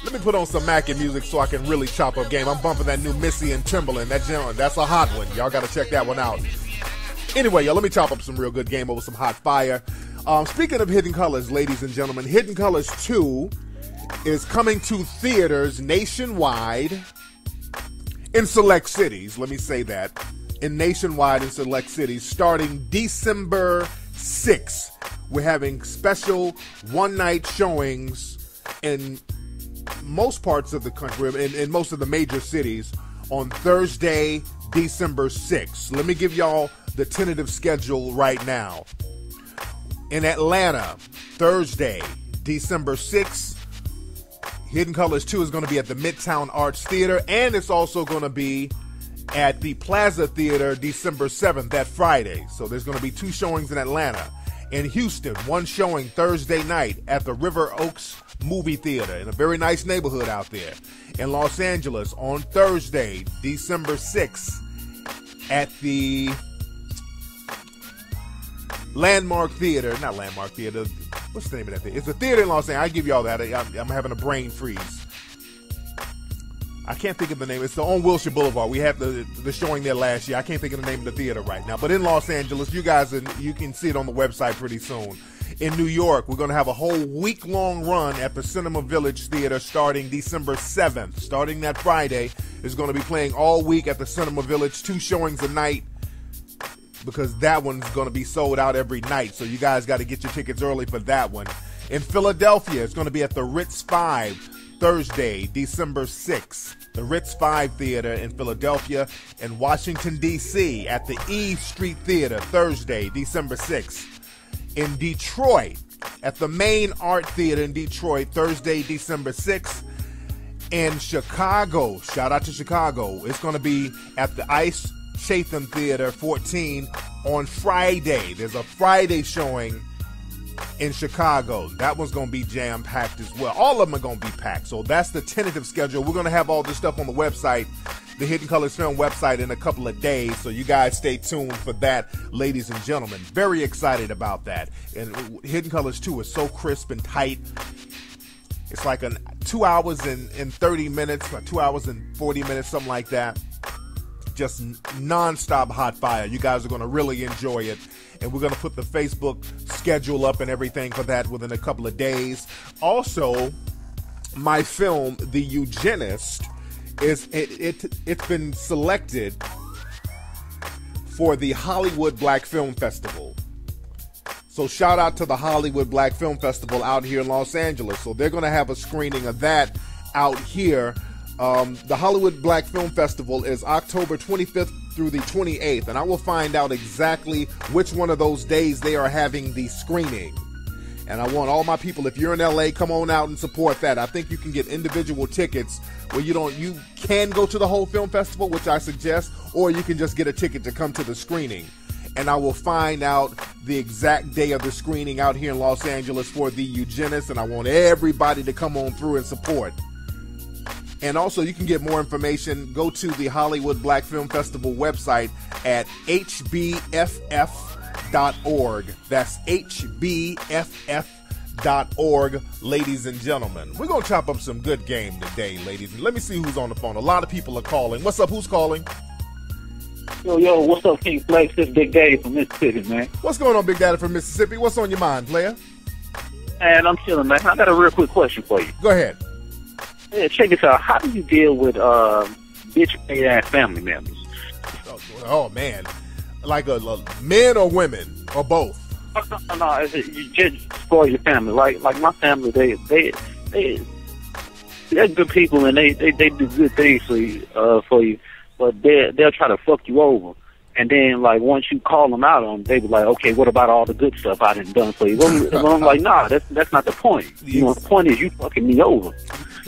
Let me put on some Mackie music so I can really chop up game. I'm bumping that new Missy and Timberland. That's a hot one. Y'all got to check that one out. Anyway, y'all, let me chop up some real good game over some hot fire. Speaking of Hidden Colors, ladies and gentlemen, Hidden Colors 2 is coming to theaters nationwide in select cities. Let me say that. Nationwide in select cities starting December 6th. We're having special one-night showings in most parts of the country, in most of the major cities, on Thursday, December 6th. Let me give y'all the tentative schedule right now. In Atlanta, Thursday, December 6th, Hidden Colors 2 is going to be at the Midtown Arts Theater, and it's also going to be at the Plaza Theater December 7th, that Friday. So there's going to be 2 showings in Atlanta. In Houston, 1 showing Thursday night at the River Oaks Movie Theater in a very nice neighborhood out there. In Los Angeles on Thursday, December 6th at the Landmark Theater. Not Landmark Theater. What's the name of that theater? It's a theater in Los Angeles. I give y'all that. I'm having a brain freeze. I can't think of the name. It's on Wilshire Boulevard. We had the showing there last year. I can't think of the name of the theater right now. But in Los Angeles, you can see it on the website pretty soon. In New York, we're going to have a whole week-long run at the Cinema Village Theater starting December 7th. Starting that Friday, is going to be playing all week at the Cinema Village, 2 showings a night, because that one's going to be sold out every night. So you guys got to get your tickets early for that one. In Philadelphia, it's going to be at the Ritz 5. Thursday, December 6th, the Ritz 5 Theater in Philadelphia. In Washington, D.C., at the E Street Theater, Thursday, December 6th. In Detroit, at the Main Art Theater in Detroit, Thursday, December 6th. In Chicago, shout out to Chicago, it's going to be at the Ice Chatham Theater, 14, on Friday. There's a Friday showing in Chicago. That one's going to be jam-packed as well. All of them are going to be packed. So that's the tentative schedule. We're going to have all this stuff on the website, the Hidden Colors Film website, in a couple of days. So you guys stay tuned for that, ladies and gentlemen. Very excited about that. And Hidden Colors 2 is so crisp and tight. It's like 2 hours and 30 minutes, or 2 hours and 40 minutes, something like that. Just non-stop hot fire. You guys are going to really enjoy it. And we're going to put the Facebook schedule up and everything for that within a couple of days. Also, my film, The Eugenist, it's been selected for the Hollywood Black Film Festival. So shout out to the Hollywood Black Film Festival out here in Los Angeles. So they're going to have a screening of that out here. The Hollywood Black Film Festival is October 25th through the 28th, and I will find out exactly which one of those days they are having the screening. And I want all my people, if you're in LA, come on out and support that. I think you can get individual tickets where you can go to the whole film festival, which I suggest, or you can just get a ticket to come to the screening. And I will find out the exact day of the screening out here in Los Angeles for The Eugenist, and I want everybody to come on through and support. And also, you can get more information. Go to the Hollywood Black Film Festival website at hbff.org. That's hbff.org, ladies and gentlemen. We're going to chop up some good game today, ladies. And let me see who's on the phone. A lot of people are calling. What's up? Who's calling? Yo, what's up, King Flex? This Big Daddy from Mississippi, man. What's going on, Big Daddy from Mississippi? What's on your mind, player? And I'm chilling, man. I got a real quick question for you. Go ahead. Yeah, check this out. How do you deal with bitch-ass family members? Oh man. Like men or women? Or both? No, you just spoil your family. Like my family, they're good people, and they do good things for you, but they'll try to fuck you over. And then, like, once you call them out on them, they be like, okay, what about all the good stuff I done done for you? Well, I'm like, nah, that's not the point. You know, the point is you fucking me over.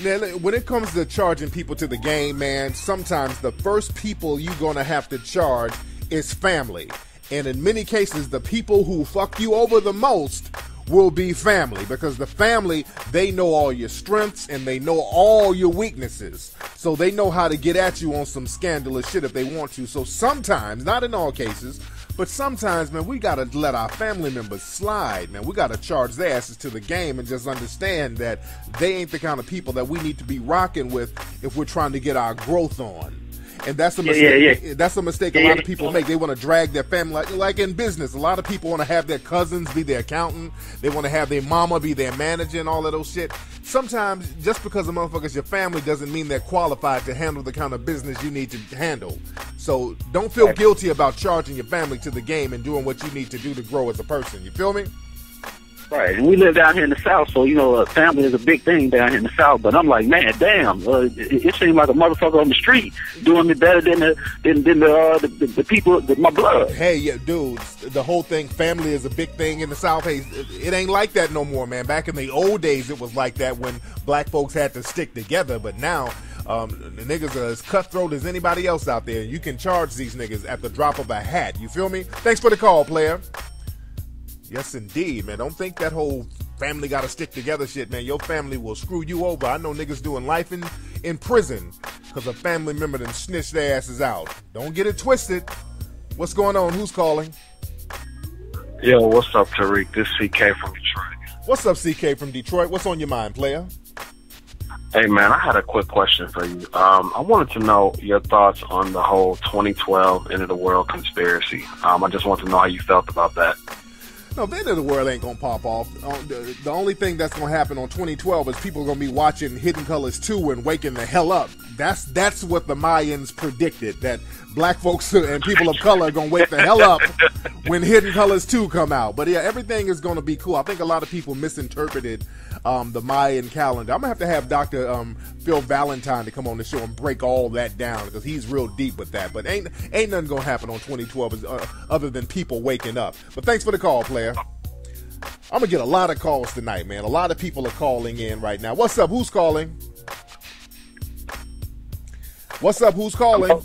Now, when it comes to charging people to the game, man, sometimes the first people you're going to have to charge is family. And in many cases, the people who fuck you over the most will be family, because the family, they know all your strengths and they know all your weaknesses. So they know how to get at you on some scandalous shit if they want to. So sometimes, not in all cases, But sometimes, man, we gotta let our family members slide, man. We gotta charge their asses to the game and just understand that they ain't the kind of people that we need to be rocking with if we're trying to get our growth on. And that's a mistake. That's a mistake a lot of people make. They want to drag their family, like in business. A lot of people want to have their cousins be their accountant. They want to have their mama be their manager and all of those shit. Sometimes, just because a motherfucker's your family doesn't mean they're qualified to handle the kind of business you need to handle. So don't feel guilty about charging your family to the game and doing what you need to do to grow as a person. You feel me? Right, and we live down here in the South, so, family is a big thing down here in the South. But I'm like, man, damn, it seems like a motherfucker on the street doing me better than the people, my blood. Hey, yeah, dude, the whole thing, family is a big thing in the South. Hey, it ain't like that no more, man. Back in the old days, it was like that when black folks had to stick together. But now, the niggas are as cutthroat as anybody else out there. You can charge these niggas at the drop of a hat. You feel me? Thanks for the call, player. Yes, indeed, man. Don't think that whole family got to stick together shit, man. Your family will screw you over. I know niggas doing life in prison because a family member done snitched their asses out. Don't get it twisted. What's going on? Who's calling? Yo, what's up, Tariq? This is CK from Detroit. What's up, CK from Detroit? What's on your mind, player? Hey, man, I had a quick question for you. I wanted to know your thoughts on the whole 2012 end of the world conspiracy. I just want to know how you felt about that. No, the end of the world ain't gonna pop off. The only thing that's gonna happen on 2012 is people are gonna be watching Hidden Colors 2 and waking the hell up. That's what the Mayans predicted, that black folks and people of color are gonna wake the hell up when Hidden Colors 2 come out. But yeah, everything is gonna be cool. I think a lot of people misinterpreted the Mayan calendar. I'm gonna have Dr. Phil Valentine to come on the show and break all that down because he's real deep with that. But ain't nothing gonna happen on 2012 other than people waking up. But thanks for the call, player. I'm gonna get a lot of calls tonight, man. A lot of people are calling in right now. What's up? Who's calling? What's up? Who's calling?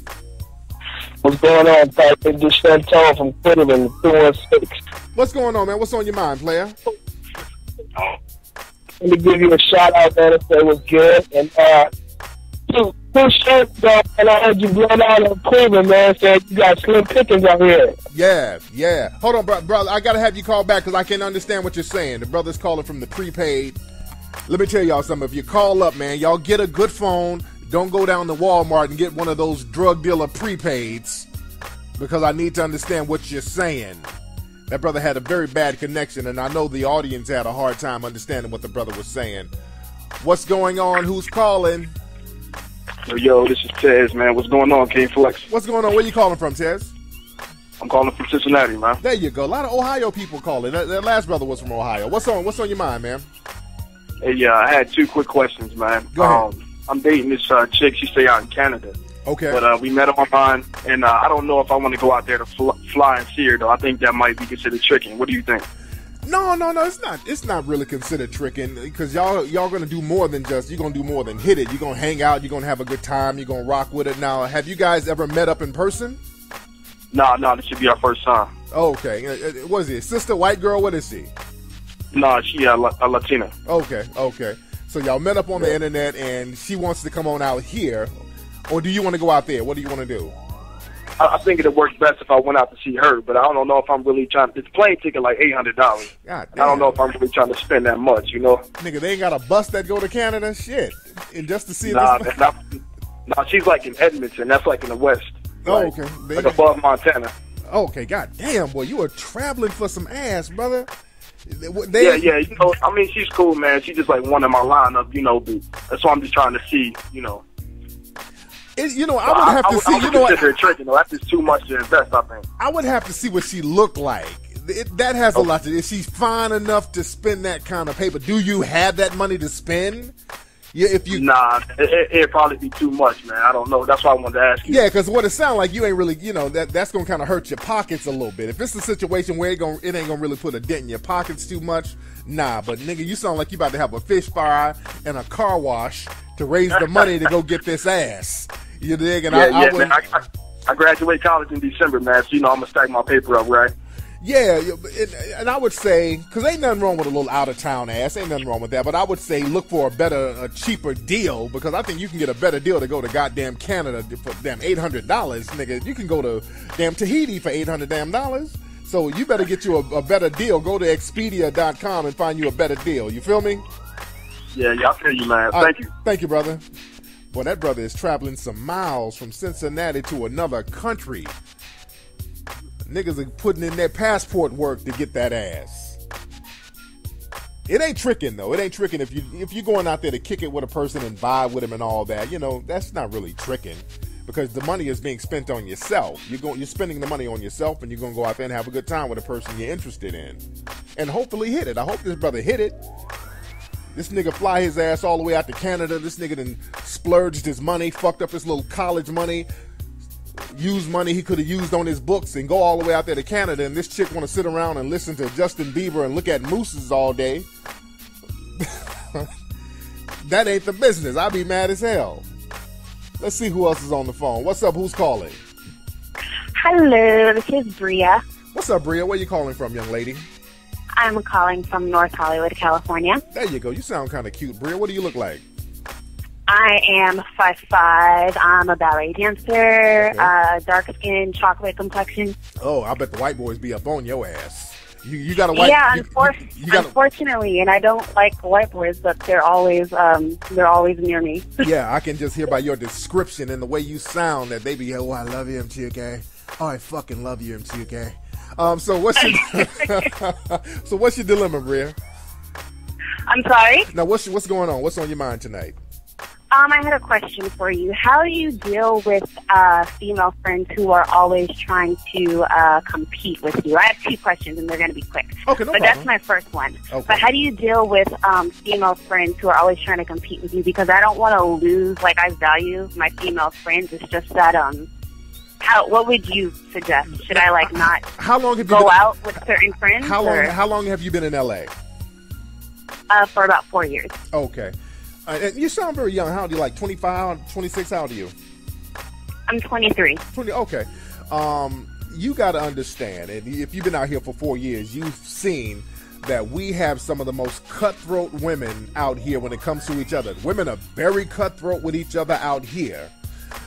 What's going on, Tariq? This is Chantal from Cleveland, 216. What's going on, man? What's on your mind, player? Let me give you a shout out, man, if it was good. And two shirts, though, and I heard you blown out in Cleveland, man, said you got slim pickings out here. Yeah. Hold on, brother. I got to have you call back because I can't understand what you're saying. The brother's calling from the prepaid. Let me tell y'all something. If you call up, man, y'all get a good phone. Don't go down to Walmart and get one of those drug dealer prepaids because I need to understand what you're saying. That brother had a very bad connection, and I know the audience had a hard time understanding what the brother was saying. What's going on? Who's calling? Yo, this is Tez, man. What's going on, King Flex? What's going on? Where you calling from, Tez? I'm calling from Cincinnati, man. There you go. A lot of Ohio people calling. That last brother was from Ohio. What's on your mind, man? Hey, I had two quick questions, man. Go ahead. I'm dating this chick. She stay out in Canada. Okay. But we met online, and I don't know if I want to go out there to fly and see her, though. I think that might be considered tricking. What do you think? No, it's not. It's not really considered tricking because y'all gonna do more than you're gonna do more than hit it. You're gonna hang out. You're gonna have a good time. You're gonna rock with it. Now, have you guys ever met up in person? No, this should be our first time. Oh, okay. What is it? Sister, white girl? What is she? No, she a Latina. Okay. So y'all met up on the internet, and she wants to come on out here. Or do you want to go out there? What do you want to do? I think it'd work best if I went out to see her, but I don't know if I'm really trying. It's plane ticket like $800. God damn. I don't know if I'm really trying to spend that much, you know. Nigga, they ain't got a bus that go to Canada, shit, and just to see. Nah, she's like in Edmonton. That's like in the west. Oh, like, okay. Like above Montana. Okay, god damn, boy, you are traveling for some ass, brother. Yeah. You know, I mean, she's cool, man. She's just like one in my lineup, you know. That's why I'm just trying to see, you know. I would have to see. You know what? That's just too much to invest, I think. I would have to see what she looked like. That has a lot to. Is she fine enough to spend that kind of paper? Do you have that money to spend? Yeah, if you it'd probably be too much, man. I don't know. That's why I wanted to ask you. Yeah, because what it sounds like, you ain't really, that's gonna kind of hurt your pockets a little bit. If it's a situation where it ain't gonna really put a dent in your pockets too much, nah. But nigga, you sound like you about to have a fish fry and a car wash to raise the money to go get this ass. You dig? And man. I graduate college in December, man. So I'm gonna stack my paper up, right? Yeah, and I would say, because ain't nothing wrong with a little out-of-town ass, ain't nothing wrong with that, but I would say look for a cheaper deal, because I think you can get a better deal to go to goddamn Canada for damn $800, nigga. You can go to damn Tahiti for $800 damn dollars. So you better get you a better deal. Go to Expedia.com and find you a better deal. You feel me? Yeah, I feel you, man. Thank you. Thank you, brother. Boy, that brother is traveling some miles from Cincinnati to another country. Niggas are putting in their passport work to get that ass. It ain't tricking though. It ain't tricking if you're going out there to kick it with a person and vibe with him and all that. You know, that's not really tricking, because the money is being spent on yourself. You're spending the money on yourself, and you're gonna go out there and have a good time with a person you're interested in, and hopefully hit it. I hope this brother hit it. This nigga fly his ass all the way out to Canada. This nigga done splurged his money, fucked up his little college money, used money he could have used on his books, and go all the way out there to Canada, and this chick want to sit around and listen to Justin Bieber and look at mooses all day. That ain't the business. I'd be mad as hell. Let's see who else is on the phone. What's up? Who's calling? Hello, this is Bria. What's up, Bria? Where you calling from, young lady? I'm calling from North Hollywood, California. There you go. You sound kind of cute, Bria. What do you look like? I am 5'5". I'm a ballet dancer, dark skin, chocolate complexion. Oh, I bet the white boys be up on your ass. You got a white... Yeah, unfortunately, and I don't like white boys, but they're always near me. Yeah, I can just hear by your description and the way you sound that they be, oh, I love you, MTK. Oh, I fucking love you, MTK. So what's your dilemma, Bria? I'm sorry? Now, what's going on? What's on your mind tonight? I had a question for you. How do you deal with female friends who are always trying to compete with you? I have two questions, and they're going to be quick. Okay, no But problem. that's my first one. Okay. But how do you deal with female friends who are always trying to compete with you? Because I don't want to lose, like, I value my female friends. It's just that, what would you suggest? Should I, like, not how long have you go out with certain friends? How long have you been in L.A.? For about 4 years. Okay. And you sound very young. How old are you, like 25, 26? How old are you? I'm 23. 20, okay. You got to understand, and if you've been out here for 4 years, you've seen that we have some of the most cutthroat women out here when it comes to each other. Women are very cutthroat with each other out here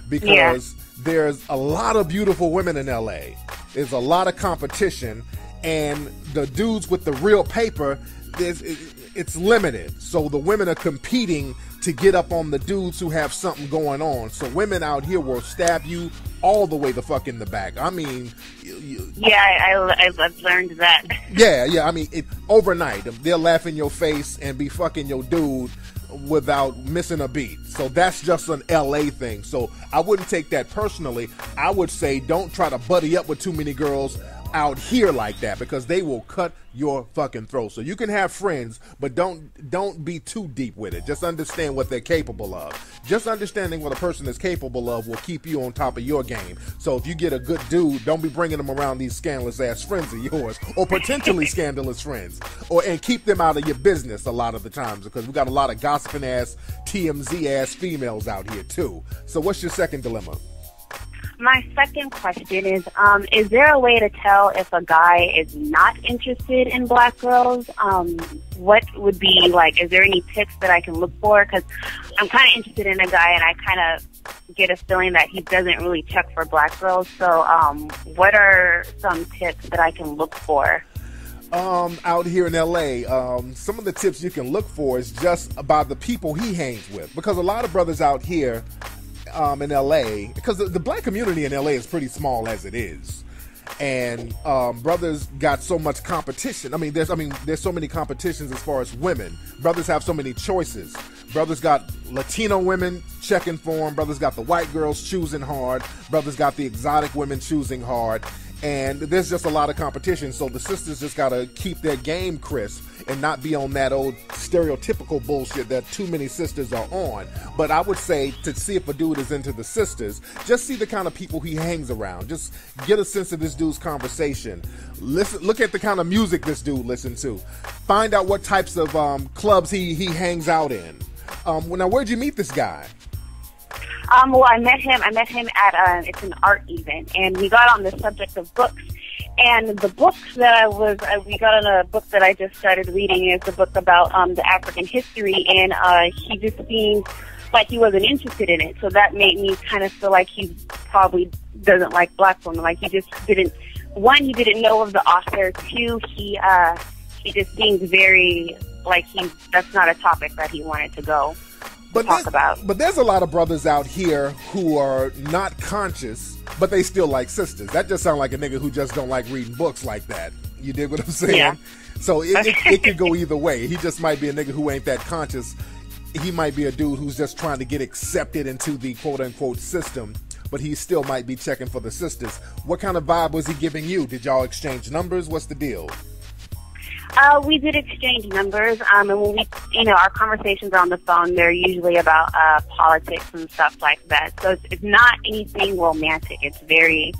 because there's a lot of beautiful women in LA. There's a lot of competition, and the dudes with the real paper, it's limited. So the women are competing to get up on the dudes who have something going on. So women out here will stab you all the way the fuck in the back. I mean... I've learned that. Yeah. I mean, overnight, they'll laugh in your face and be fucking your dude without missing a beat. So that's just an LA thing. So I wouldn't take that personally. I would say don't try to buddy up with too many girls out here like that, because they will cut your fucking throat. So you can have friends, but don't be too deep with it. Just understand what they're capable of. Just understanding what a person is capable of will keep you on top of your game. So if you get a good dude, don't be bringing them around these scandalous ass friends of yours, or potentially scandalous friends, and keep them out of your business a lot of the times, because we got a lot of gossiping ass, TMZ ass females out here too. So what's your second dilemma? My second question is there a way to tell if a guy is not interested in black girls? What would be, like, is there any tips that I can look for? Because I'm kind of interested in a guy, and I kind of get a feeling that he doesn't really check for black girls. So what are some tips that I can look for? Out here in LA, some of the tips you can look for is just about the people he hangs with. Because a lot of brothers out here in LA, because the black community in LA is pretty small as it is, and brothers got so much competition. There's so many competitions as far as women. Brothers have so many choices. Brothers got Latino women checking for them. Brothers got the white girls choosing hard. Brothers got the exotic women choosing hard. And there's just a lot of competition, so the sisters just gotta keep their game crisp and not be on that old stereotypical bullshit that too many sisters are on. But I would say, to see if a dude is into the sisters, just see the kind of people he hangs around. Just get a sense of this dude's conversation. Look at the kind of music this dude listens to. Find out what types of clubs he hangs out in. Now, where'd you meet this guy? Well, I met him at it's an art event, and we got on the subject of books. And the book that we got on a book that I just started reading is the book about the African history, and he just seemed like he wasn't interested in it. So that made me kind of feel like he probably doesn't like black women. Like he just didn't. One, he didn't know of the author. Two, he just seems very like that's not a topic that he wanted to go talk about. But there's a lot of brothers out here who are not conscious, but they still like sisters. That just sounds like a nigga who just don't like reading books like that. You dig what I'm saying? Yeah. So it could go either way. He just might be a nigga who ain't that conscious. He might be a dude who's just trying to get accepted into the quote-unquote system, but he still might be checking for the sisters. What kind of vibe was he giving you? Did y'all exchange numbers? What's the deal? We did exchange numbers, and when we, our conversations on the phone, they're usually about politics and stuff like that. So it's not anything romantic. It's very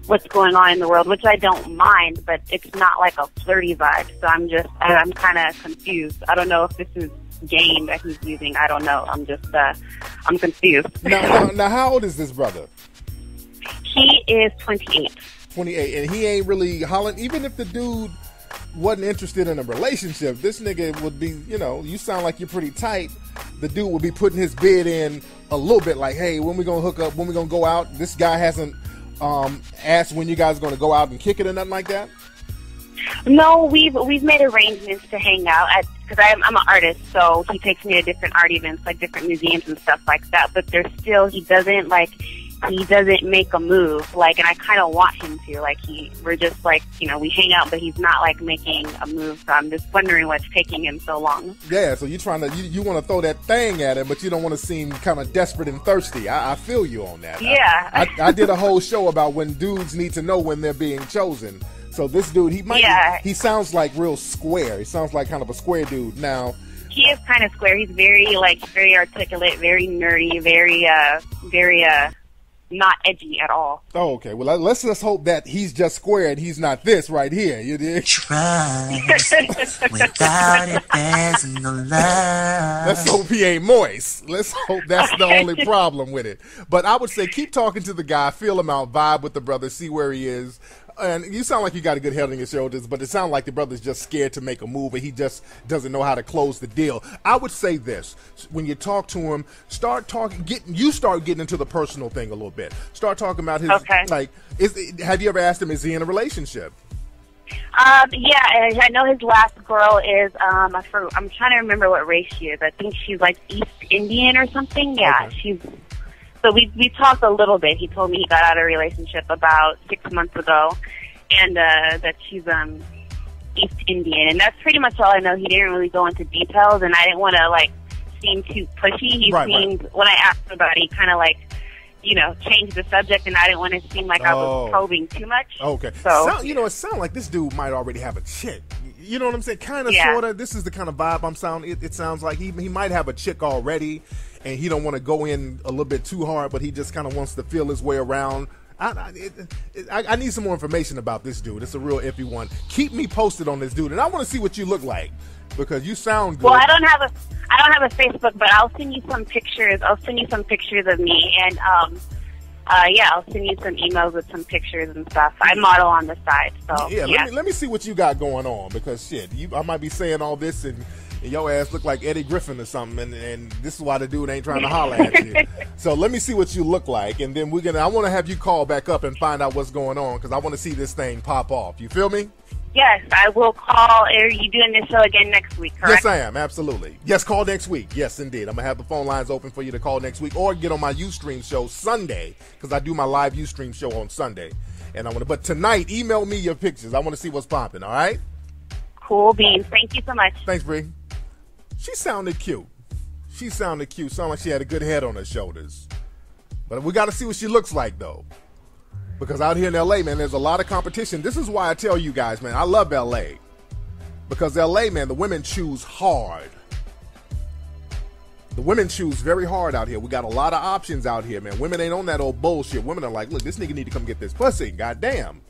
what's going on in the world, which I don't mind, but it's not like a flirty vibe. So I'm kind of confused. I don't know if this is game that he's using. I don't know. I'm confused. Now, how old is this brother? He is 28. 28, and he ain't really hollering. Even if the dude wasn't interested in a relationship, this nigga would be, you sound like you're pretty tight. The dude would be putting his bid in a little bit like, hey, when we gonna hook up, when we gonna go out? This guy hasn't asked when you guys are gonna go out and kick it or nothing like that? No, we've made arrangements to hang out because I'm an artist, so he takes me to different art events, like different museums and stuff like that. But there's still, he doesn't make a move, and I kind of want him to. We're just we hang out, but he's not making a move. So I'm just wondering what's taking him so long. Yeah, so you're trying to you want to throw that thing at him, but you don't want to seem kind of desperate and thirsty. I feel you on that. Yeah, I did a whole show about when dudes need to know when they're being chosen. So this dude, he sounds like real square. He sounds like kind of a square dude. Now he is kind of square. He's very very articulate, very nerdy, very not edgy at all. Oh, okay. Well, let's just hope that he's just square and he's not this right here. You dig? Trust without it, there's no love. Let's hope he ain't moist. Let's hope that's the only problem with it. But I would say keep talking to the guy, feel him out, vibe with the brother, see where he is. And you sound like you got a good head on your shoulders, but it sounds like the brother's just scared to make a move and he just doesn't know how to close the deal. I would say this: when you talk to him, start getting into the personal thing a little bit. Start talking about his have you ever asked him, is he in a relationship? Yeah, I know his last girl is I'm trying to remember what race she is. I think she's East Indian or something. Yeah, okay. So we talked a little bit. He told me he got out of a relationship about 6 months ago, and that she's East Indian, and that's pretty much all I know. He didn't really go into details, and I didn't want to seem too pushy. He seemed when I asked him about it, he kind of changed the subject, and I didn't want to seem like I was probing too much. Okay, so it sounds like this dude might already have a chick. You know what I'm saying? Kind of, sort of. This is the kind of vibe I'm sounding. It sounds like he might have a chick already, and he don't want to go in a little bit too hard, but he just kind of wants to feel his way around. I need some more information about this dude. It's a real iffy one. Keep me posted on this dude, and I want to see what you look like because you sound good. Well, I don't have a Facebook, but I'll send you some pictures. I'll send you some pictures of me, and I'll send you some emails with some pictures and stuff. I model on the side, so yeah. Let me see what you got going on because shit, I might be saying all this and your ass look like Eddie Griffin or something, and this is why the dude ain't trying to holler at you. So let me see what you look like, and then I want to have you call back up and find out what's going on because I want to see this thing pop off. You feel me? Yes, I will call. Are you doing this show again next week, correct? Yes, I am. Absolutely. Yes, call next week. Yes, indeed. I'm going to have the phone lines open for you to call next week or get on my Ustream show Sunday because I do my live Ustream show on Sunday. But tonight, email me your pictures. I want to see what's popping, all right? Cool beans. Thank you so much. Thanks, Bree. She sounded cute. Sounded like she had a good head on her shoulders. But we got to see what she looks like, though. Because out here in L.A., man, there's a lot of competition. This is why I tell you guys, man, I love L.A. Because L.A., man, the women choose hard. The women choose very hard out here. We got a lot of options out here, man. Women ain't on that old bullshit. Women are like, look, this nigga need to come get this pussy. Goddamn.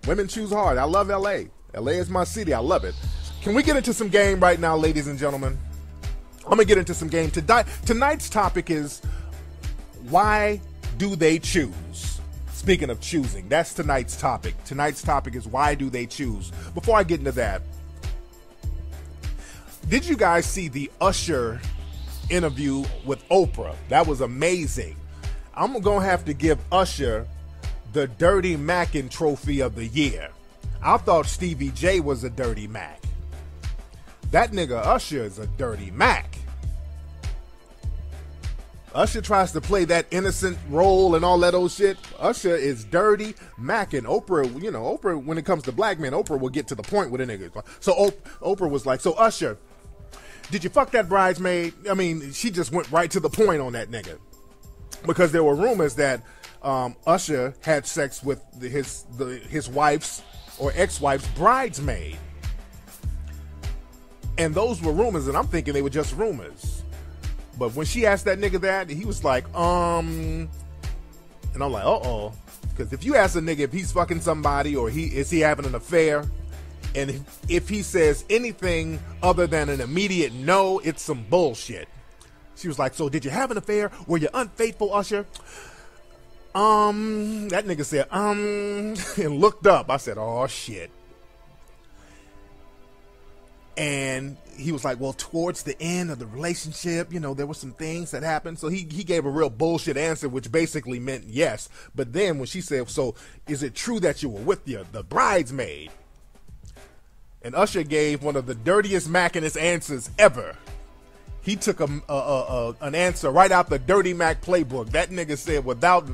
Women choose hard. I love L.A. L.A. is my city. I love it. Can we get into some game right now, ladies and gentlemen? I'm going to get into some game. Tonight's topic is, why do they choose? Speaking of choosing, that's tonight's topic. Tonight's topic is why do they choose? Before I get into that, did you guys see the Usher interview with Oprah? That was amazing. I'm going to have to give Usher the Dirty Mackin' Trophy of the Year. I thought Stevie J was a Dirty Mac. That nigga Usher is a Dirty Mac. Usher tries to play that innocent role and all that old shit. Usher is Dirty Mac, and Oprah, you know, Oprah, when it comes to black men, Oprah will get to the point with a nigga. So Oprah was like, so Usher, did you fuck that bridesmaid? I mean, she just went right to the point on that nigga. Because there were rumors that Usher had sex with his wife's or ex-wife's bridesmaid. And those were rumors, and I'm thinking they were just rumors. But when she asked that nigga that, he was like, and I'm like, uh-oh. Because if you ask a nigga if he's fucking somebody or is he having an affair, and if he says anything other than an immediate no, it's some bullshit. She was like, so did you have an affair? Were you unfaithful, Usher? That nigga said, and looked up. I said, oh, shit. And he was like, well, towards the end of the relationship, you know, there were some things that happened. So he gave a real bullshit answer, which basically meant yes. But then when she said, so is it true that you were with the bridesmaid? And Usher gave one of the dirtiest Mackinist answers ever. He took an answer right out the Dirty Mac playbook. That nigga said, without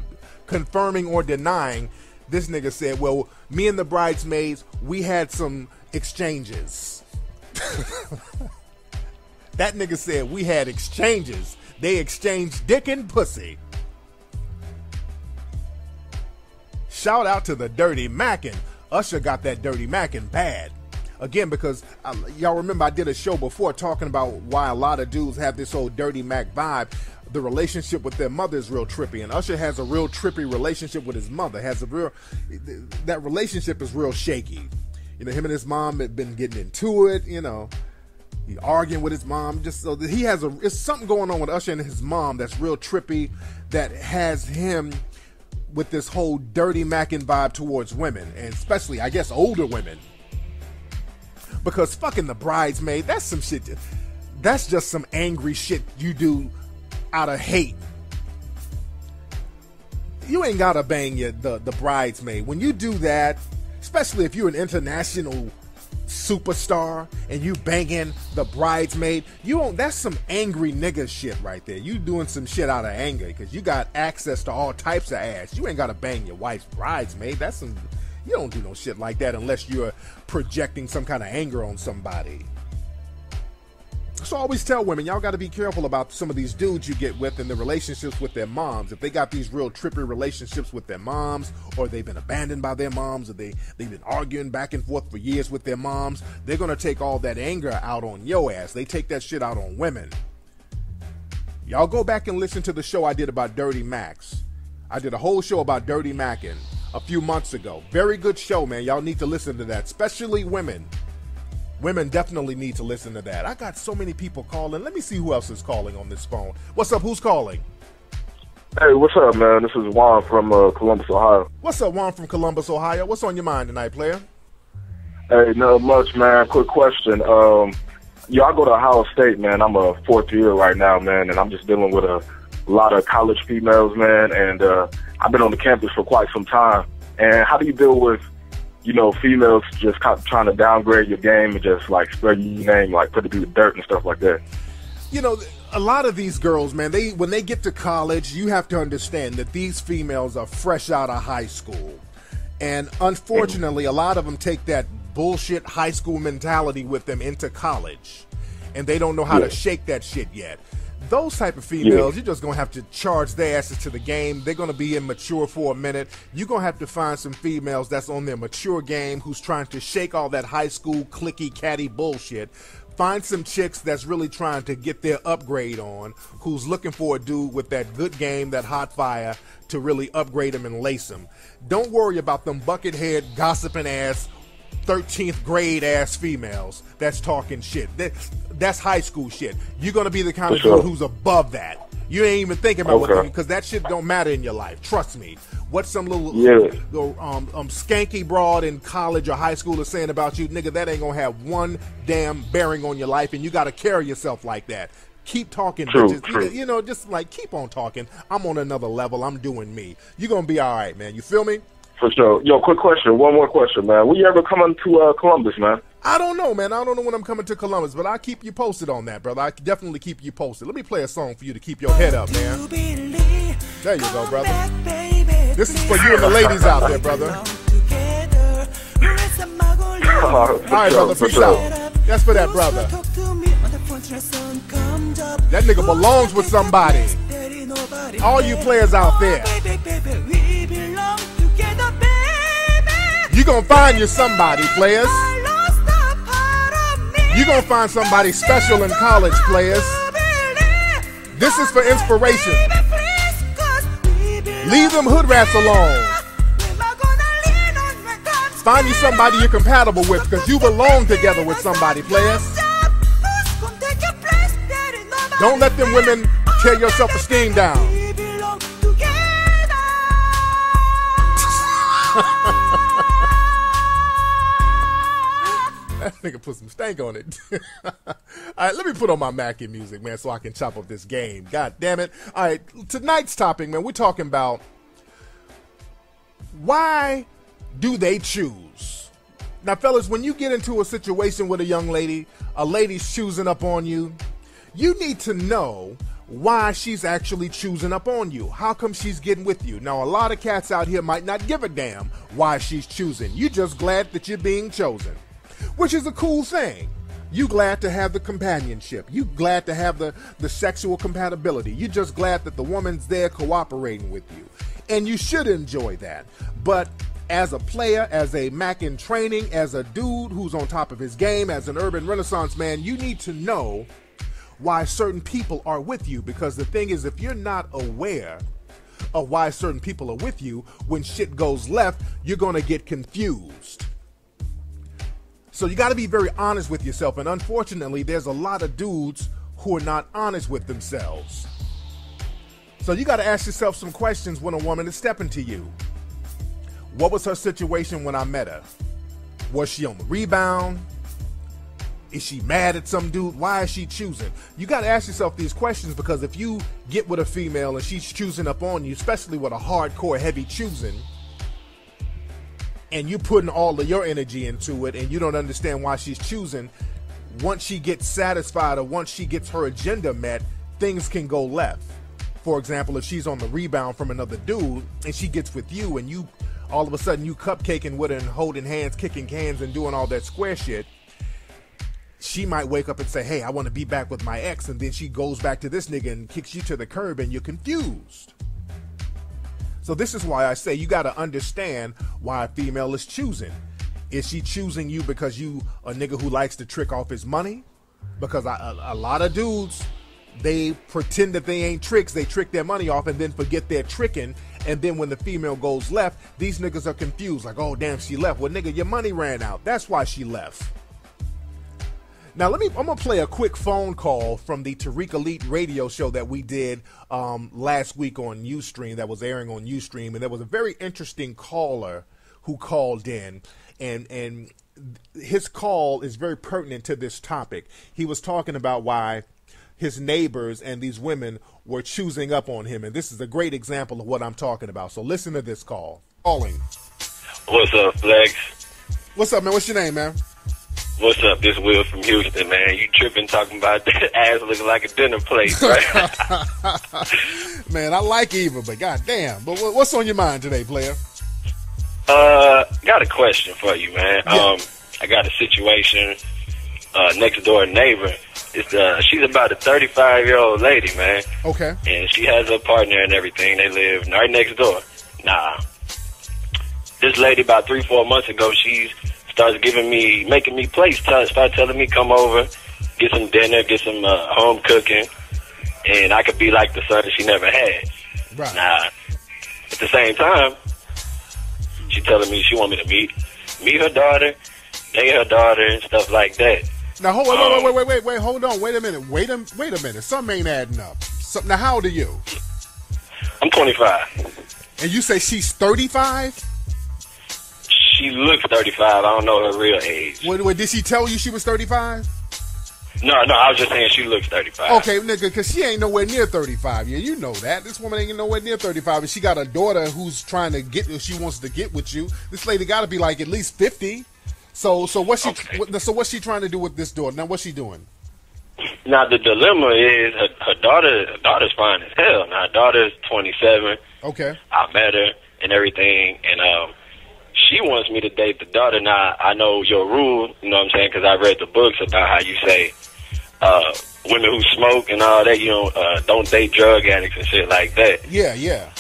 confirming or denying, this nigga said, well, me and the bridesmaids, we had some exchanges. That nigga said we had exchanges. They exchanged dick and pussy. Shout out to the Dirty Mackin'. Usher got that Dirty Mackin' bad. Again, because y'all remember I did a show before talking about why a lot of dudes have this old Dirty Mac vibe. The relationship with their mother is real trippy, and Usher has a real trippy relationship with his mother. That relationship is real shaky. You know, him and his mom had been getting into it, you know. He arguing with his mom. Just so that he has it's something going on with Usher and his mom that's real trippy, that has him with this whole Dirty Mackin' vibe towards women, and especially, I guess, older women. Because fucking the bridesmaid, that's some shit. That's just some angry shit you do out of hate. You ain't gotta bang the bridesmaid. When you do that, especially if you're an international superstar and you banging the bridesmaid, that's some angry nigga shit right there. You doing some shit out of anger because you got access to all types of ass. You ain't gotta bang your wife's bridesmaid. You don't do no shit like that unless you're projecting some kind of anger on somebody. So I always tell women, y'all got to be careful about some of these dudes you get with and the relationships with their moms. If they got these real trippy relationships with their moms, or they've been abandoned by their moms, or they've been arguing back and forth for years with their moms, they're going to take all that anger out on your ass. They take that shit out on women. Y'all go back and listen to the show I did about Dirty Macs. I did a whole show about Dirty Mackin' a few months ago. Very good show, man. Y'all need to listen to that, especially women. Women definitely need to listen to that. I got so many people calling. Let me see who else is calling on this phone. What's up? Who's calling? Hey, what's up, man? This is Juan from Columbus, Ohio. What's up, Juan from Columbus, Ohio? What's on your mind tonight, player? Hey, not much, man. Quick question. Y'all go to Ohio State, man. I'm a fourth year right now, man, and I'm just dealing with a lot of college females, man, and I've been on the campus for quite some time. And how do you deal with, you know, females just kind of trying to downgrade your game and just, like, spread your name, like, put it through the dirt and stuff like that? You know, a lot of these girls, man, when they get to college, you have to understand that these females are fresh out of high school. And unfortunately, a lot of them take that bullshit high school mentality with them into college. And they don't know how to shake that shit yet. Those type of females, you're just going to have to charge their asses to the game. They're going to be immature for a minute. You're going to have to find some females that's on their mature game who's trying to shake all that high school clicky catty bullshit. Find some chicks that's really trying to get their upgrade on, who's looking for a dude with that good game, that hot fire, to really upgrade them and lace them. Don't worry about them buckethead, gossiping ass, 13th grade ass females that's talking shit. That's high school shit. You're going to be the kind of dude who's above that. You ain't even thinking about what, because that shit don't matter in your life. Trust me. what some little skanky broad in college or high school is saying about you, nigga, that ain't gonna have one damn bearing on your life, and you got to carry yourself like that. Keep talking, bitches. True. You know, just like keep on talking. I'm on another level. I'm doing me. You're gonna be all right, man. You feel me? For sure. Yo, quick question. One more question, man. Will you ever come to Columbus, man? I don't know, man. I don't know when I'm coming to Columbus, but I'll keep you posted on that, brother. I definitely keep you posted. Let me play a song for you to keep your head up, man. There you go, brother. This is for you and the ladies out there, brother. All right, brother. Peace out. That's for that brother. That nigga belongs with somebody. All you players out there, you gonna find you somebody, players. You gonna find somebody special in college, players. This is for inspiration. Leave them hood rats alone. Find you somebody you're compatible with, because you belong together with somebody, players. Don't let them women tear your self-esteem down. That nigga put some stank on it. All right, let me put on my Mackie music, man, so I can chop up this game. God damn it. All right, tonight's topic, man, we're talking about why do they choose? Now, fellas, when you get into a situation with a young lady, a lady's choosing up on you, you need to know why she's actually choosing up on you. How come she's getting with you? Now, a lot of cats out here might not give a damn why she's choosing. You just glad that you're being chosen, which is a cool thing. You glad to have the companionship. You glad to have the sexual compatibility. You just glad that the woman's there cooperating with you. And you should enjoy that. But as a player, as a Mac in training, as a dude who's on top of his game, as an urban renaissance man, you need to know why certain people are with you. Because the thing is, if you're not aware of why certain people are with you, when shit goes left, you're going to get confused. So you got to be very honest with yourself. And unfortunately, there's a lot of dudes who are not honest with themselves. So you got to ask yourself some questions when a woman is stepping to you. What was her situation when I met her? Was she on the rebound? Is she mad at some dude? Why is she choosing? You got to ask yourself these questions, because if you get with a female and she's choosing up on you, especially with a hardcore heavy choosing, and you putting all of your energy into it and you don't understand why she's choosing, once she gets satisfied or once she gets her agenda met, things can go left. For example, if she's on the rebound from another dude and she gets with you and you all of a sudden you cupcaking with her and holding hands, kicking cans and doing all that square shit, she might wake up and say, hey, I want to be back with my ex, and then she goes back to this nigga and kicks you to the curb and you're confused. So this is why I say you got to understand why a female is choosing. Is she choosing you because you a nigga who likes to trick off his money? Because a lot of dudes, they pretend that they ain't tricks. They trick their money off and then forget they're tricking. And then when the female goes left, these niggas are confused. Like, oh, damn, she left. Well, nigga, your money ran out. That's why she left. Now, I'm going to play a quick phone call from the Tariq Elite radio show that we did last week on Ustream, that was airing on Ustream. And there was a very interesting caller who called in. And his call is very pertinent to this topic. He was talking about why his neighbors and these women were choosing up on him. And this is a great example of what I'm talking about. So listen to this call. Calling. What's up, Flex? What's up, man? What's your name, man? What's up? This Will from Houston, man. You tripping talking about that ass looking like a dinner plate, right? Man, I like Eva, but goddamn. But what's on your mind today, player? Got a question for you, man. Yeah. I got a situation. Next door neighbor. She's about a 35-year-old lady, man. Okay. And she has a partner and everything. They live right next door. Nah. This lady about 3-4 months ago, she starts making me plates. Start telling me come over, get some dinner, get some home cooking, and I could be like the son that she never had. Right. Nah. At the same time, she telling me she want me to meet her daughter, date her daughter, and stuff like that. Now, wait, hold on. Wait a minute. Wait a minute. Something ain't adding up. Now, how old are you? I'm 25. And you say she's 35? She looks 35. I don't know her real age. What, did she tell you she was 35? No, I was just saying she looks 35. Okay, nigga, because she ain't nowhere near 35. Yeah, you know that. This woman ain't nowhere near 35. And she got a daughter who's trying to get, she wants to get with you. This lady got to be like at least 50. So what's she? Okay. So what's she trying to do with this daughter? Now, what's she doing? Now the dilemma is her daughter's fine as hell. Now her daughter's 27. Okay. I met her and everything, and she wants me to date the daughter. Now I know your rule, you know what I'm saying, because I read the books about how you say women who smoke and all that, you don't date drug addicts and shit like that. Yeah, yeah.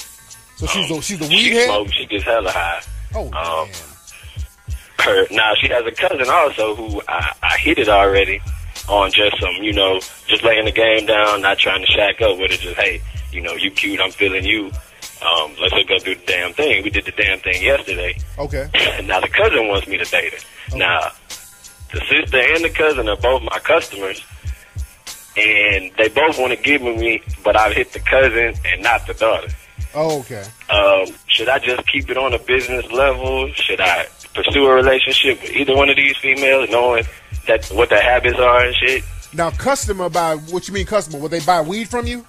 So she's a weed she head. Smokes, she gets hella high. Oh man. Now she has a cousin also who I hit it already on just some, just laying the game down, not trying to shack up with her. Just, hey, you cute, I'm feeling you. Let's go do the damn thing. We did the damn thing yesterday. Okay. Now the cousin wants me to date her. Okay. Now the sister and the cousin are both my customers, and they both want to give me, but I've hit the cousin and not the daughter. Oh, okay. Should I just keep it on a business level? Should I pursue a relationship with either one of these females, knowing that what their habits are and shit? Now, customer by what you mean customer? Will they buy weed from you?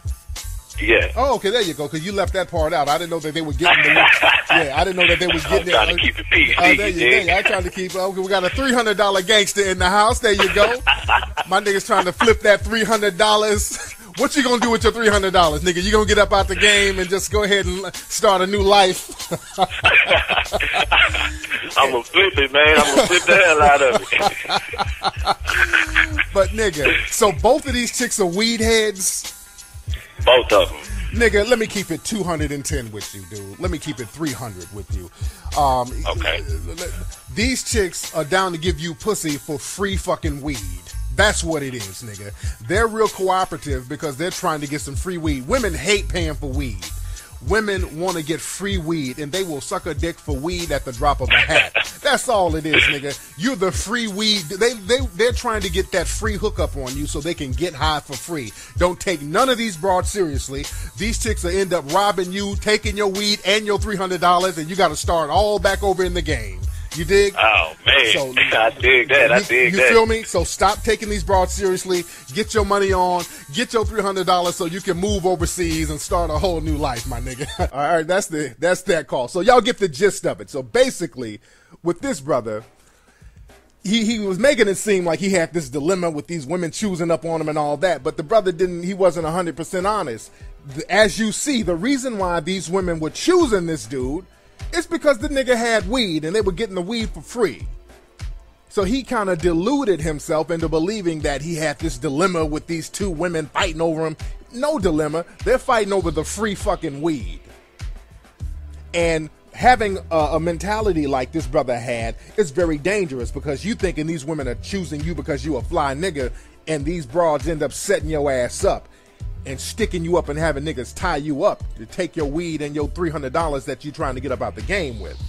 Yeah. Oh, okay, there you go. Because you left that part out. I didn't know that they were getting the weed. Yeah, I didn't know that they were getting it. I'm trying to keep it PG. There you go. I tried to keep. Okay, we got a $300 gangster in the house. There you go. My nigga's trying to flip that $300. What you gonna do with your $300, nigga? You gonna get up out the game and just go ahead and start a new life? I'm gonna flip it, man. I'm gonna flip the hell out of it. But nigga, so both of these chicks are weed heads. Both of them. Nigga, let me keep it 210 with you, dude. Let me keep it 300 with you. Okay. These chicks are down to give you pussy for free fucking weed. That's what it is, nigga. They're real cooperative because they're trying to get some free weed. Women hate paying for weed. Women want to get free weed, and they will suck a dick for weed at the drop of a hat. That's all it is, nigga. You're the free weed. They're trying to get that free hookup on you so they can get high for free. Don't take none of these broads seriously. These chicks will end up robbing you, taking your weed and your $300, and you got to start all back over in the game. You dig? Oh, man. So, I dig that. You feel me? So stop taking these broads seriously. Get your money on. Get your $300 so you can move overseas and start a whole new life, my nigga. All right, that's that call. So y'all get the gist of it. So basically, with this brother, he was making it seem like he had this dilemma with these women choosing up on him and all that, but the brother he wasn't 100% honest. As you see, the reason why these women were choosing this dude, it's because the nigga had weed and they were getting the weed for free. So he kind of deluded himself into believing that he had this dilemma with these two women fighting over him. No dilemma. They're fighting over the free fucking weed. And having a mentality like this brother had is very dangerous because you thinking these women are choosing you because you a fly nigga, and these broads end up setting your ass up and sticking you up and having niggas tie you up to take your weed and your $300 that you're trying to get up out the game with.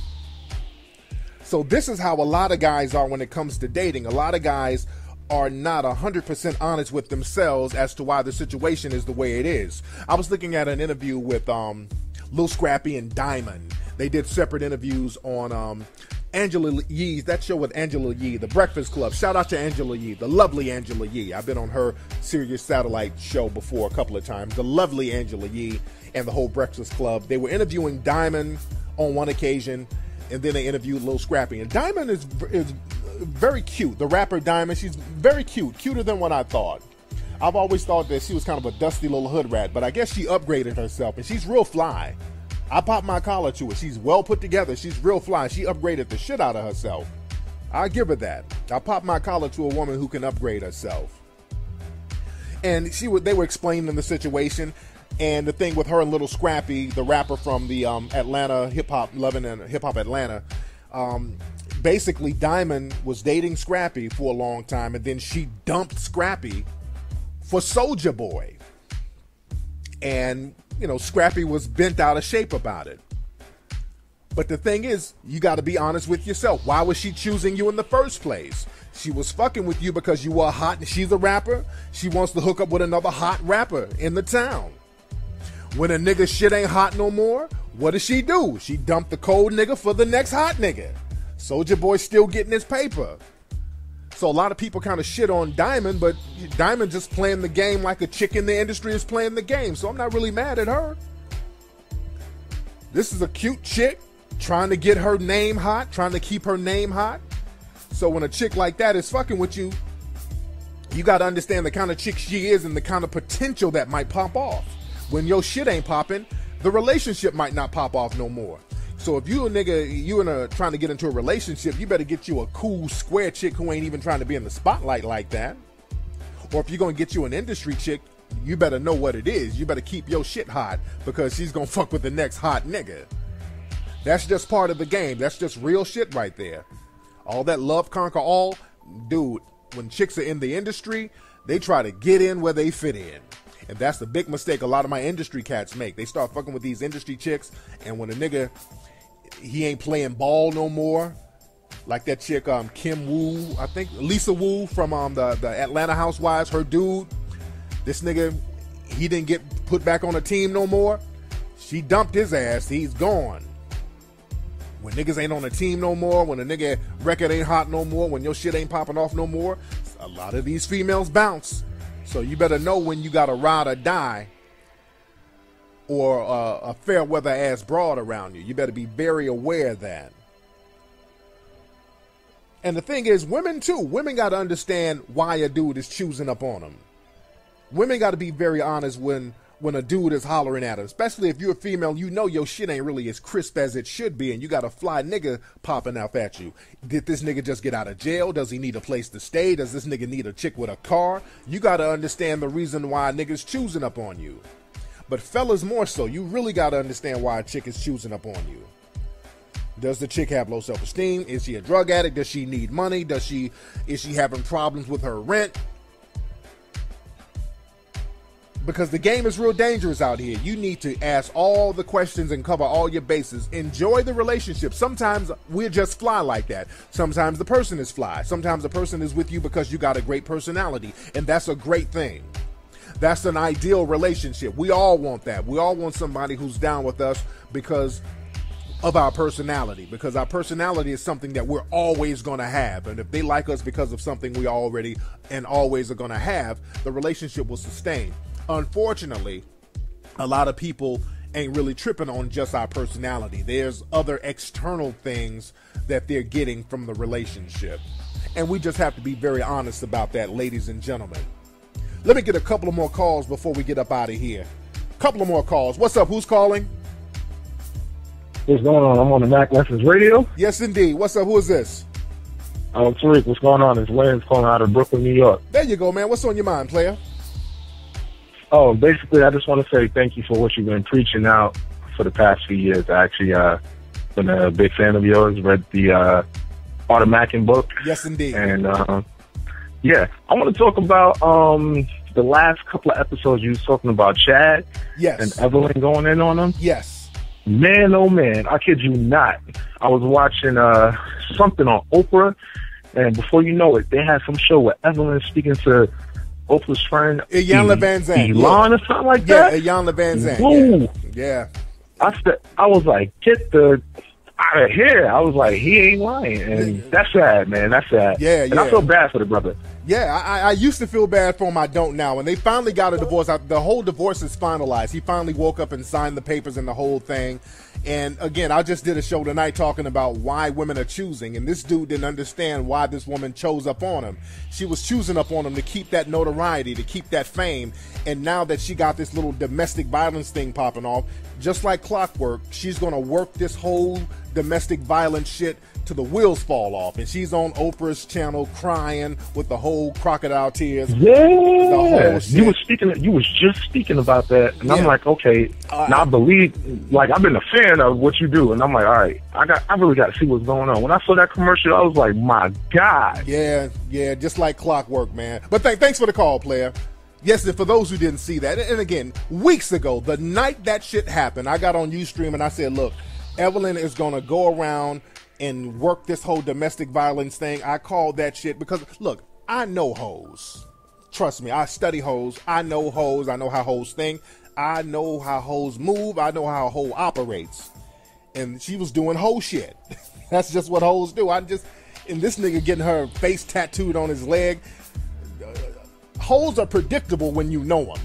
So this is how a lot of guys are when it comes to dating. A lot of guys are not 100% honest with themselves as to why the situation is the way it is. I was looking at an interview with Lil Scrappy and Diamond. They did separate interviews on Angela Yee's, that show with Angela Yee, The Breakfast Club. Shout out to Angela Yee, the lovely Angela Yee. I've been on her Sirius satellite show before a couple of times. The lovely Angela Yee and the whole Breakfast Club. They were interviewing Diamond on one occasion, and then they interviewed Lil Scrappy. And Diamond is very cute. The rapper Diamond, she's very cute, cuter than what I thought. I've always thought that she was kind of a dusty little hood rat, but I guess she upgraded herself, and she's real fly. I popped my collar to her. She's well put together. She's real fly. She upgraded the shit out of herself. I give her that. I popped my collar to a woman who can upgrade herself. And they were explaining the situation, and the thing with her and Little Scrappy, the rapper from the Atlanta hip hop, Lovin' and Hip Hop Atlanta. Basically, Diamond was dating Scrappy for a long time, and then she dumped Scrappy for Soulja Boy. And Scrappy was bent out of shape about it. But the thing is, you got to be honest with yourself. Why was she choosing you in the first place? She was fucking with you because you were hot and she's a rapper. She wants to hook up with another hot rapper in the town. When a nigga shit ain't hot no more, What does she do? She dumped the cold nigga for the next hot nigga. Soulja Boy still getting his paper. So a lot of people kind of shit on Diamond, but Diamond just playing the game like a chick in the industry is playing the game. So I'm not really mad at her. This is a cute chick trying to get her name hot, trying to keep her name hot. So when a chick like that is fucking with you, you got to understand the kind of chick she is and the kind of potential that might pop off. When your shit ain't popping, the relationship might not pop off no more. So if you a nigga, trying to get into a relationship, you better get you a cool square chick who ain't even trying to be in the spotlight like that. Or if you're going to get you an industry chick, you better know what it is. You better keep your shit hot because she's going to fuck with the next hot nigga. That's just part of the game. That's just real shit right there. All that love conquer all, dude, when chicks are in the industry, they try to get in where they fit in. And that's the big mistake a lot of my industry cats make. They start fucking with these industry chicks, and when a nigga, he ain't playing ball no more, like that chick Kim Wu, I think Lisa Wu from the Atlanta Housewives, her dude, this nigga, he didn't get put back on a team no more. She dumped his ass, he's gone. When niggas ain't on a team no more, when a nigga record ain't hot no more, when your shit ain't popping off no more, a lot of these females bounce. So you better know when you got a ride or die or a fair weather ass broad around you. You better be very aware of that. And the thing is, women too. Women got to understand why a dude is choosing up on them. Women got to be very honest when a dude is hollering at her. Especially if you're a female, you know your shit ain't really as crisp as it should be, and you got a fly nigga popping out at you. Did this nigga just get out of jail? Does he need a place to stay? Does this nigga need a chick with a car? You got to understand the reason why a nigga's choosing up on you. But fellas more so, you really got to understand why a chick is choosing up on you. Does the chick have low self-esteem? Is she a drug addict? Does she need money? Is she having problems with her rent? Because the game is real dangerous out here. You need to ask all the questions and cover all your bases. Enjoy the relationship. Sometimes we're just fly like that. Sometimes the person is fly. Sometimes the person is with you because you got a great personality. And that's a great thing. That's an ideal relationship. We all want that. We all want somebody who's down with us because of our personality. Because our personality is something that we're always going to have. And if they like us because of something we already and always are going to have, the relationship will sustain. Unfortunately, a lot of people ain't really tripping on just our personality. There's other external things that they're getting from the relationship. And we just have to be very honest about that, ladies and gentlemen. Let me get a couple of more calls before we get up out of here. Couple of more calls. What's up? Who's calling? What's going on? I'm on the Mac Lessons Radio. Yes, indeed. What's up? Who is this? Tariq. What's going on? It's Lance calling out of Brooklyn, New York. There you go, man. What's on your mind, player? Oh, basically, I just want to say thank you for what you've been preaching out for the past few years. I actually been a big fan of yours. Read the Art of Mackin book. Yes, indeed. And yeah, I want to talk about the last couple of episodes. You was talking about Chad. Yes. And Evelyn going in on him. Yes. Man, oh man, I kid you not. I was watching something on Oprah, and before you know it, they had some show where Evelyn is speaking to Oprah's friend Iyanla Vanzant, Elon or something like that. Yeah, Iyanla Vanzant. Woo. Yeah. I was like, get the out of here. I was like, he ain't lying, and that's sad, man. That's sad. Yeah, and I feel bad for the brother. Yeah, I used to feel bad for him. I don't now. And they finally got a divorce. The whole divorce is finalized. He finally woke up and signed the papers and the whole thing. And again, I just did a show tonight talking about why women are choosing. And this dude didn't understand why this woman chose up on him. She was choosing up on him to keep that notoriety, to keep that fame. And now that she got this little domestic violence thing popping off, just like clockwork, she's going to work this whole domestic violence shit to the wheels fall off. And she's on Oprah's channel crying with the whole crocodile tears. Yeah. You was just speaking about that. And I'm like, okay, now I believe, like, I've been a fan of what you do. And I'm like, all right, I really got to see what's going on. When I saw that commercial, I was like, my God. Yeah, just like clockwork, man. But thanks for the call, player. Yes, and for those who didn't see that, and again, weeks ago, the night that shit happened, I got on Ustream and I said, look, Evelyn is going to go around and work this whole domestic violence thing. I called that shit because, look, I know hoes. Trust me, I study hoes. I know hoes. I know how hoes think. I know how hoes move. I know how a hoe operates. And she was doing hoe shit. That's just what hoes do. And this nigga getting her face tattooed on his leg. Hoes are predictable when you know them.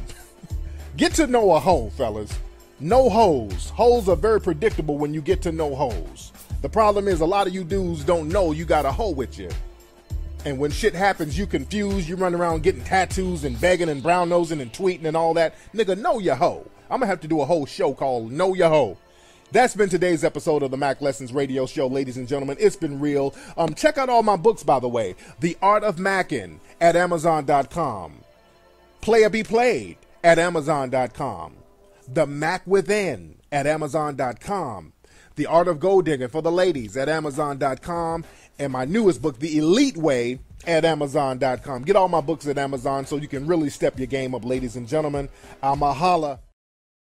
Get to know a hoe, fellas. Know hoes. Hoes are very predictable when you get to know hoes. The problem is a lot of you dudes don't know you got a hoe with you. And when shit happens, you confused. You run around getting tattoos and begging and brown nosing and tweeting and all that. Nigga, know your hoe. I'm going to have to do a whole show called Know Your Hoe. That's been today's episode of the Mac Lessons Radio Show, ladies and gentlemen. It's been real. Check out all my books, by the way. The Art of Mackin' at Amazon.com. Player Be Played at Amazon.com. The Mac Within at Amazon.com. The Art of Gold Digging for the ladies at Amazon.com. And my newest book, The Elite Way, at Amazon.com. Get all my books at Amazon so you can really step your game up, ladies and gentlemen. I'ma holla.